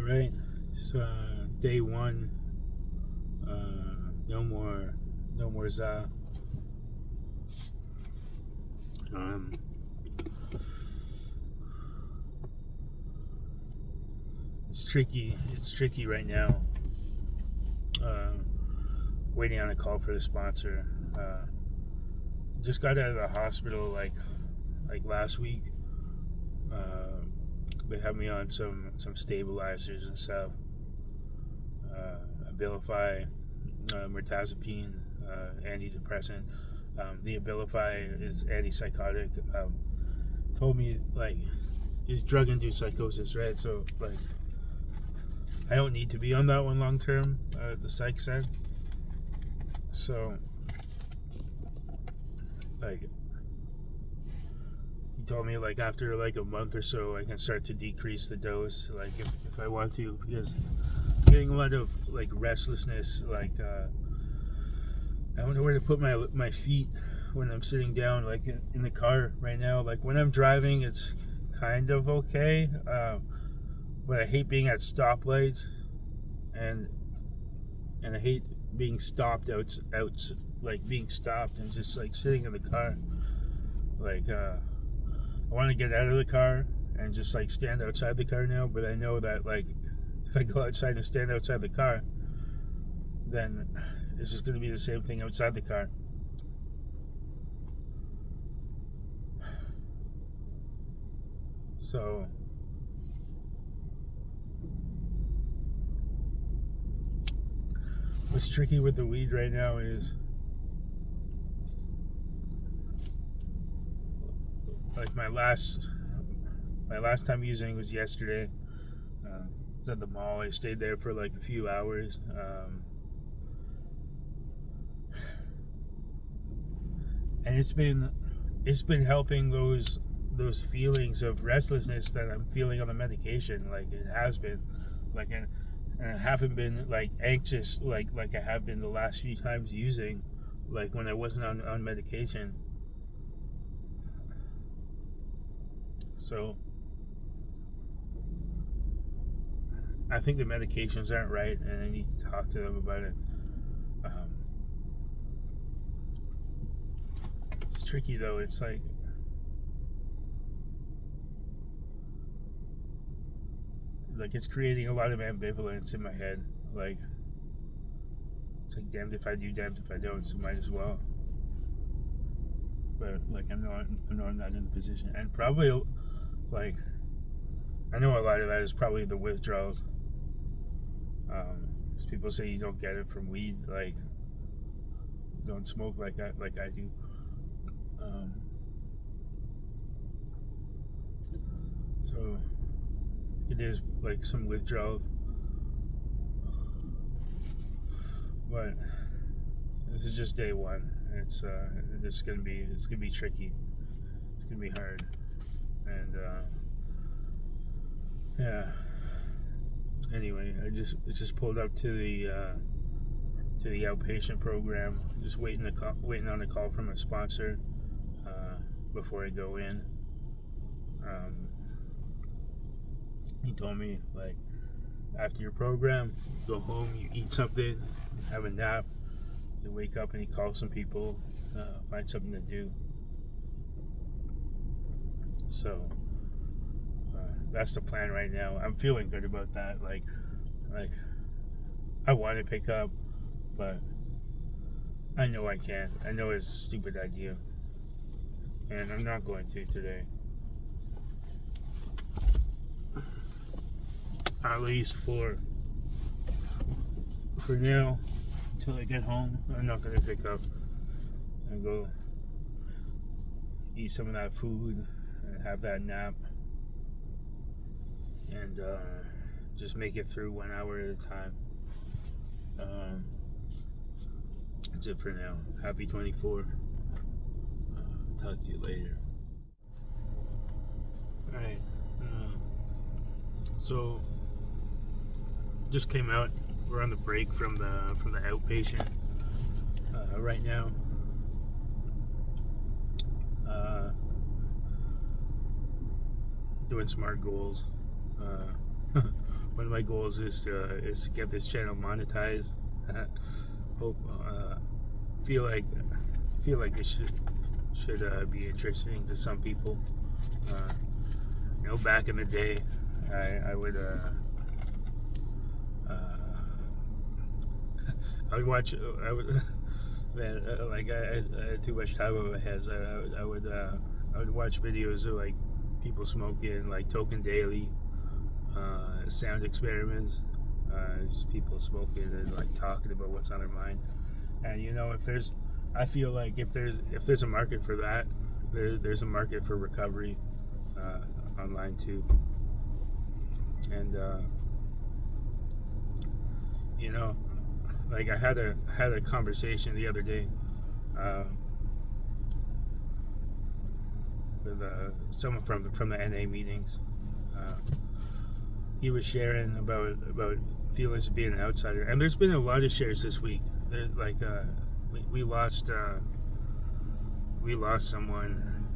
Right. It's day one. No more za. Um, it's tricky. It's tricky right now. Waiting on a call for the sponsor. Just got out of the hospital like last week. They had me on some stabilizers and stuff. Abilify, mirtazapine, antidepressant. The Abilify is antipsychotic. Told me like it's drug-induced psychosis, right? So like I don't need to be on that one long term. The psych said. So like he told me like after like a month or so I can start to decrease the dose, like if I want to, because I'm getting a lot of like restlessness, like I don't know where to put my feet when I'm sitting down, like in the car right now. Like when I'm driving it's kind of okay, but I hate being at stoplights, and I hate being stopped out like being stopped and just like sitting in the car. Like I want to get out of the car and just like stand outside the car now, but I know that like if I go outside and stand outside the car, then it's just going to be the same thing outside the car. So what's tricky with the weed right now is like my last time using was yesterday. I was at the mall. I stayed there for like a few hours. And it's been helping those feelings of restlessness that I'm feeling on the medication. Like it has been, like, and I haven't been like anxious like I have been the last few times using, like when I wasn't on medication. So I think the medications aren't right, and I need to talk to them about it. It's tricky though. It's like it's creating a lot of ambivalence in my head. Like it's like damned if I do, damned if I don't. So might as well. But like I'm not in the position, and probably like I know a lot of that is probably the withdrawals. People say you don't get it from weed, like don't smoke like I do. So it is like some withdrawals, but this is just day one. It's gonna be tricky. It's gonna be hard, and yeah. Anyway, I just pulled up to the outpatient program. Just waiting on a call from a sponsor before I go in. He told me like after your program, go home, you eat something, have a nap, you wake up and you call some people, find something to do. So that's the plan right now. I'm feeling good about that. Like I want to pick up, but I know I can't. I know it's a stupid idea, and I'm not going to today. At least for now, until I get home, I'm not going to pick up and go eat some of that food and have that nap, and just make it through 1 hour at a time. That's it for now. Happy 24. Talk to you later. Alright. So just came out. We're on the break from the outpatient right now. Doing SMART goals. one of my goals is to get this channel monetized. Hope feel like it should be interesting to some people. Back in the day, I would I would watch. I would man, like I had too much time on my hands. I would watch videos of like people smoking, like Token Daily, sound experiments, just people smoking and like talking about what's on their mind. And I feel like if there's a market for that, there's a market for recovery online too. And like I had a conversation the other day with someone from the NA meetings. He was sharing about feelings of being an outsider, and there's been a lot of shares this week. Like we lost someone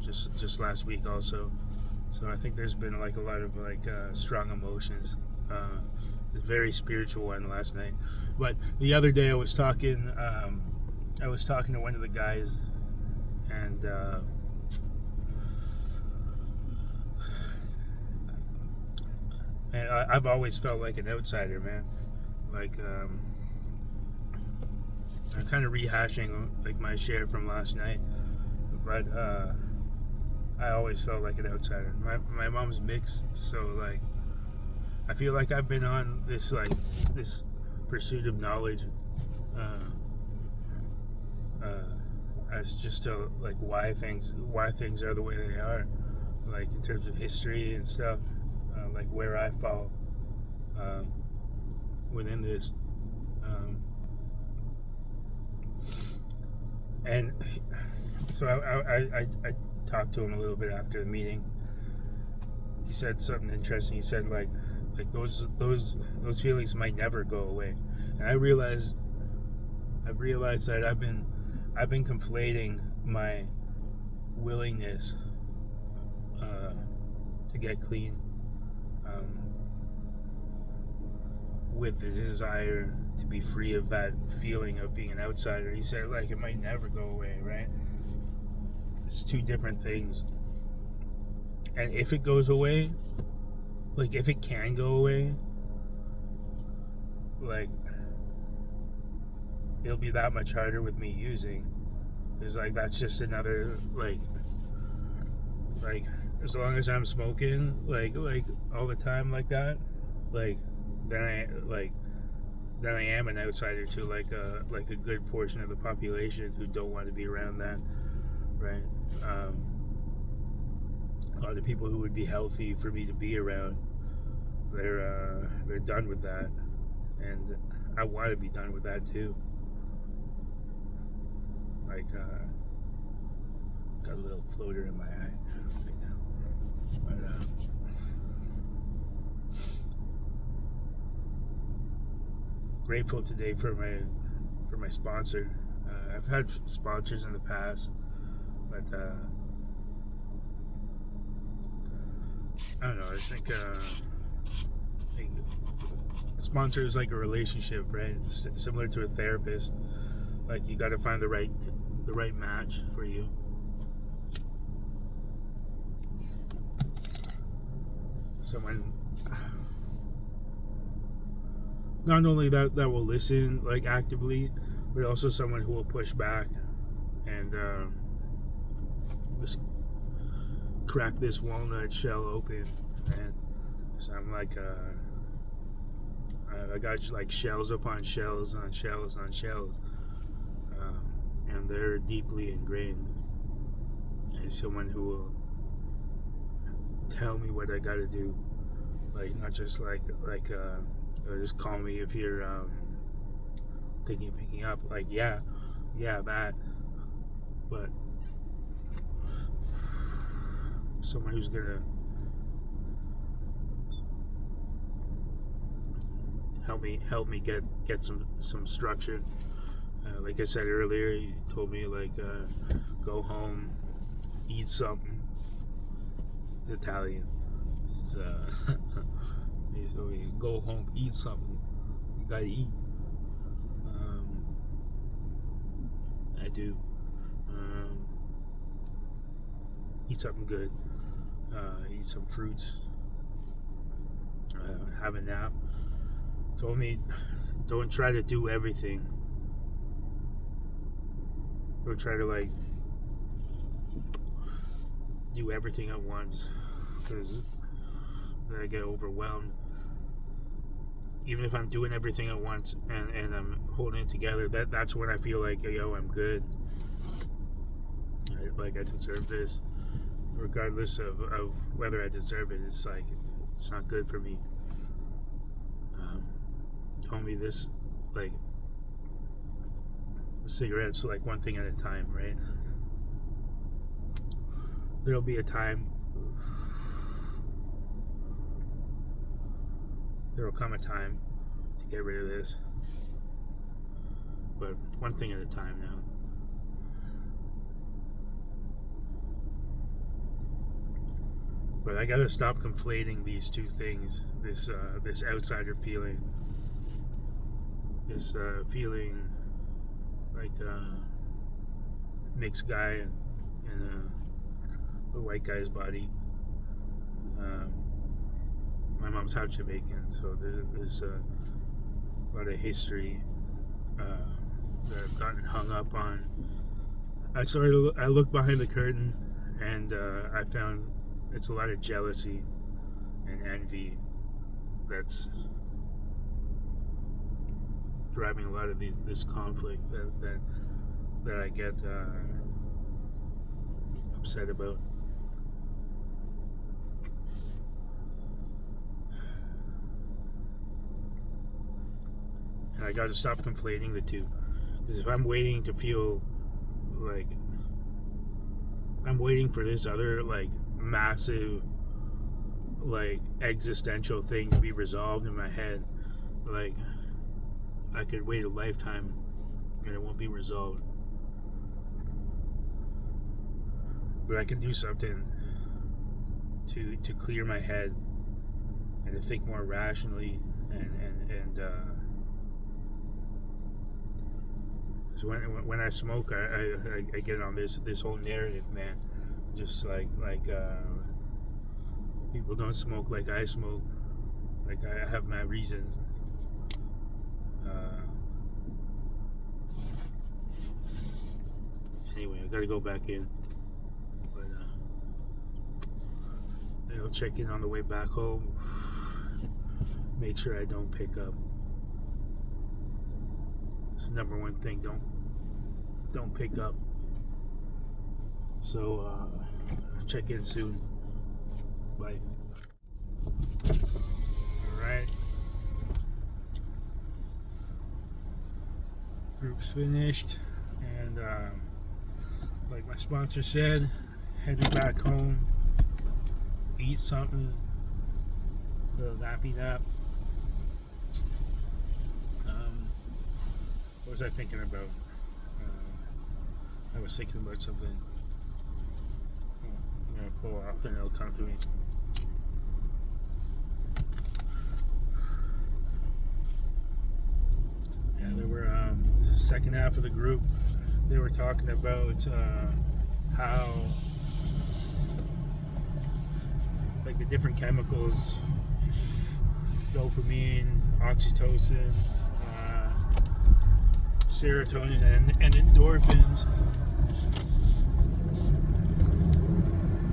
just last week also. So I think there's been like a lot of like strong emotions. A very spiritual one last night. But the other day I was talking to one of the guys, and I've always felt like an outsider, man. Like I'm kind of rehashing like my share from last night, but I always felt like an outsider. My mom's mixed, so like I feel like I've been on this pursuit of knowledge as just to like why things are the way they are, like in terms of history and stuff, like where I fall within this, and so I talked to him a little bit after the meeting. He said something interesting. He said like those feelings might never go away, and I realized that I've been conflating my willingness to get clean with the desire to be free of that feeling of being an outsider. He said like it might never go away, right? It's two different things, and if it goes away, like if it can go away, like it'll be that much harder with me using. It's like that's just another like as long as I'm smoking like all the time like that, like then I am an outsider to like a good portion of the population who don't want to be around that, right? A lot of people who would be healthy for me to be around, they're done with that, and I want to be done with that too. Like got a little floater in my eye right now, but grateful today for my sponsor. I've had sponsors in the past, but I don't know. I think like a sponsor is like a relationship, right? Similar to a therapist. Like you got to find the right match for you. Someone not only that will listen like actively, but also someone who will push back and just crack this walnut shell open, man. So I'm like I got like shells upon shells on shells on shells, and they're deeply ingrained. And someone who will tell me what I gotta do, like not just like just call me if you're thinking of picking up, like yeah that, but someone who's gonna help me get some structure. Like I said earlier, you told me like go home, eat something Italian, is so you go home, eat something. You gotta eat. I do. Eat something good. Eat some fruits. Have a nap. Told me, don't try to do everything. Don't try to like do everything at once, because then I get overwhelmed. Even if I'm doing everything at once and I'm holding it together, that's when I feel like, yo, I'm good. Like I deserve this, regardless of whether I deserve it. It's like it's not good for me. Told me this, like cigarettes, like one thing at a time, right? There'll be a time. There will come a time to get rid of this, but one thing at a time now. But I gotta stop conflating these two things. This outsider feeling, this feeling like a mixed guy in a white guy's body. My mom's half Jamaican, so there's a lot of history that I've gotten hung up on. I looked behind the curtain, and I found it's a lot of jealousy and envy that's driving a lot of this conflict that I get upset about. And I got to stop conflating the two, because if I'm waiting to feel like I'm waiting for this other like massive like existential thing to be resolved in my head, like I could wait a lifetime and it won't be resolved. But I can do something to clear my head and to think more rationally and so when I smoke, I get on this whole narrative, man. Just like people don't smoke like I smoke. Like I have my reasons. Anyway, I gotta go back in. But I'll check in on the way back home. Make sure I don't pick up. It's the number one thing. Don't pick up. So check in soon. Bye. Alright. Group's finished, and like my sponsor said, heading back home, eat something, a little nappy nap. What was I thinking about? I was thinking about something. I'm gonna pull off and it'll come to me. Yeah, there were the second half of the group. They were talking about how like the different chemicals, dopamine, oxytocin, serotonin, and endorphins.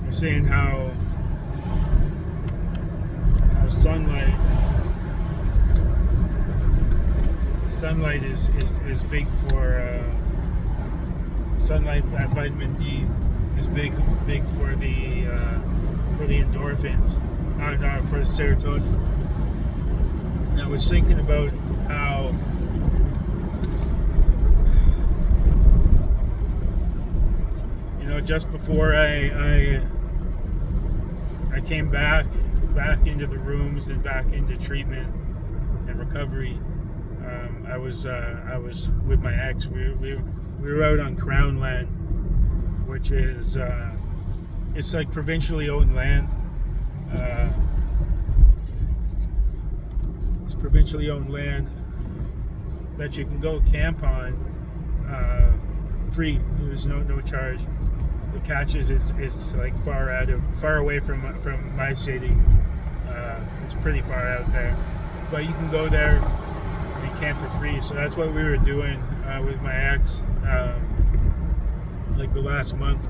They're saying how sunlight is big for sunlight. That vitamin D is big for the endorphins, not for the serotonin. And I was thinking about how just before I came back into the rooms and back into treatment and recovery, I was with my ex. We were out on Crown land, which is it's like provincially owned land. provincially owned land that you can go camp on free. There's no charge. The catch is it's like far away from my city. It's pretty far out there, but you can go there and camp for free. So that's what we were doing with my ex, like the last month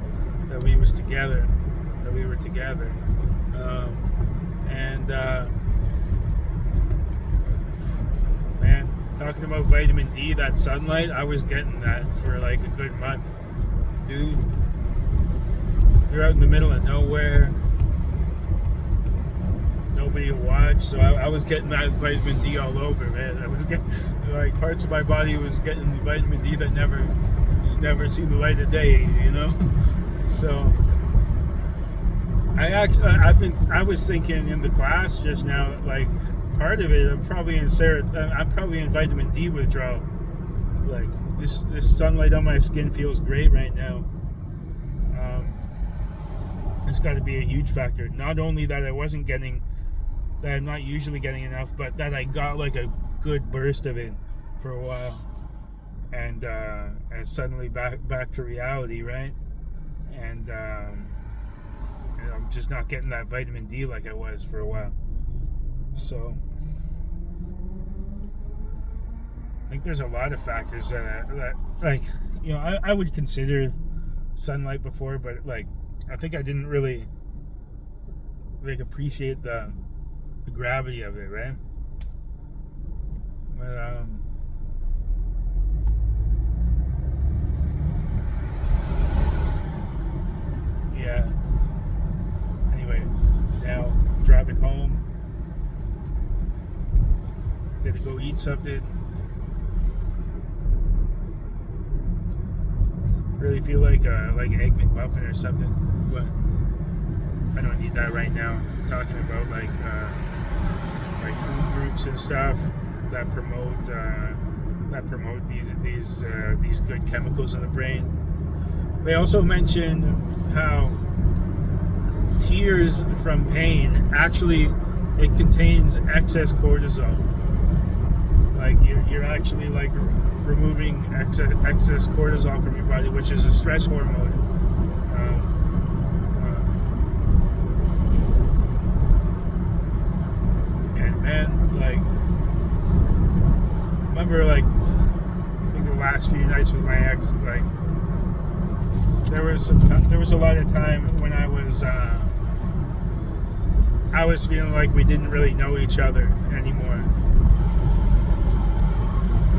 that we were together. Man, talking about vitamin D, that sunlight, I was getting that for like a good month, dude. You're out in the middle of nowhere, nobody to watch, so I was getting that vitamin D all over, man. I was getting, like, parts of my body was getting the vitamin D that never seen the light of day, you know. So I was thinking in the class just now, like, part of it, I'm probably in vitamin D withdrawal. Like, this sunlight on my skin feels great right now. It's got to be a huge factor. Not only that I'm not usually getting enough, but that I got like a good burst of it for a while, and suddenly back to reality, right? And I'm just not getting that vitamin D like I was for a while. So I think there's a lot of factors that like, you know, I would consider sunlight before, but like, I think I didn't really like appreciate the gravity of it, right? But yeah. Anyway, now driving home. Gonna go eat something. Really feel like Egg McMuffin or something, but I don't need that right now. I'm talking about like food groups and stuff that promote these good chemicals in the brain. They also mentioned how tears from pain, actually it contains excess cortisol. Like you're actually like removing excess cortisol from your body, which is a stress hormone. And man, like, remember, like, I think the last few nights with my ex, like, there was a lot of time when I was feeling like we didn't really know each other anymore.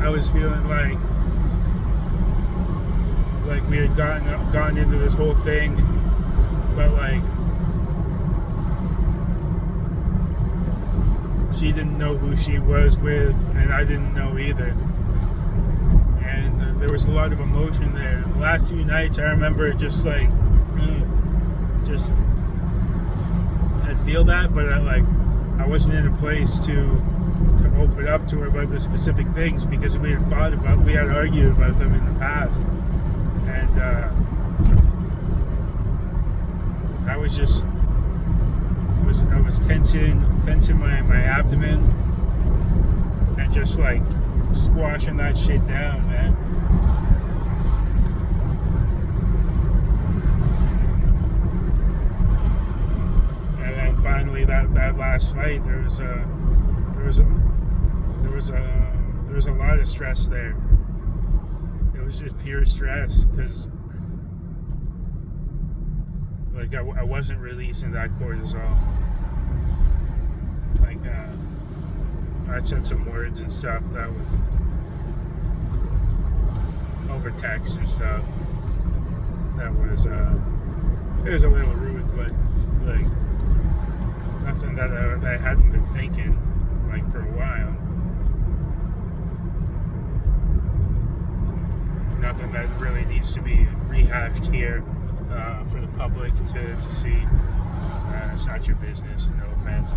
I was feeling like we had gotten into this whole thing, but like she didn't know who she was with, and I didn't know either. And there was a lot of emotion there. The last few nights, I remember just like, I'd feel that, but I wasn't in a place to open up to her about the specific things, because we had argued about them in the past, and I was tensing my abdomen and just like squashing that shit down, man. And then finally that last fight, there was a lot of stress there. It was just pure stress, because like I wasn't releasing that cortisol. Like I said some words and stuff that was over text and stuff. That was it was a little rude, but like nothing that I hadn't been thinking like for a while. Nothing that really needs to be rehashed here for the public to see. It's not your business, no offense.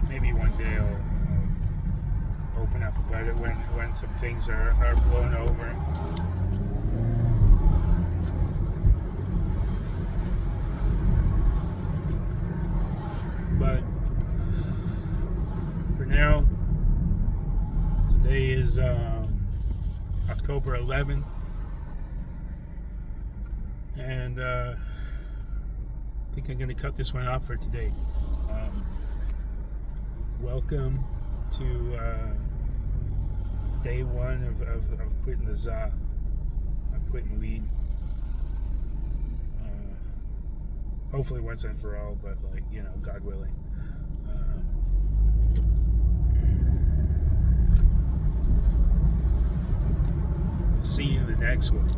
Maybe one day I'll open up about it when some things are blown over. But is October 11th, and I think I'm going to cut this one off for today. Welcome to day one of quitting the zaza. I'm quitting weed. Hopefully once and for all, but like, you know, God willing. See you in the next one.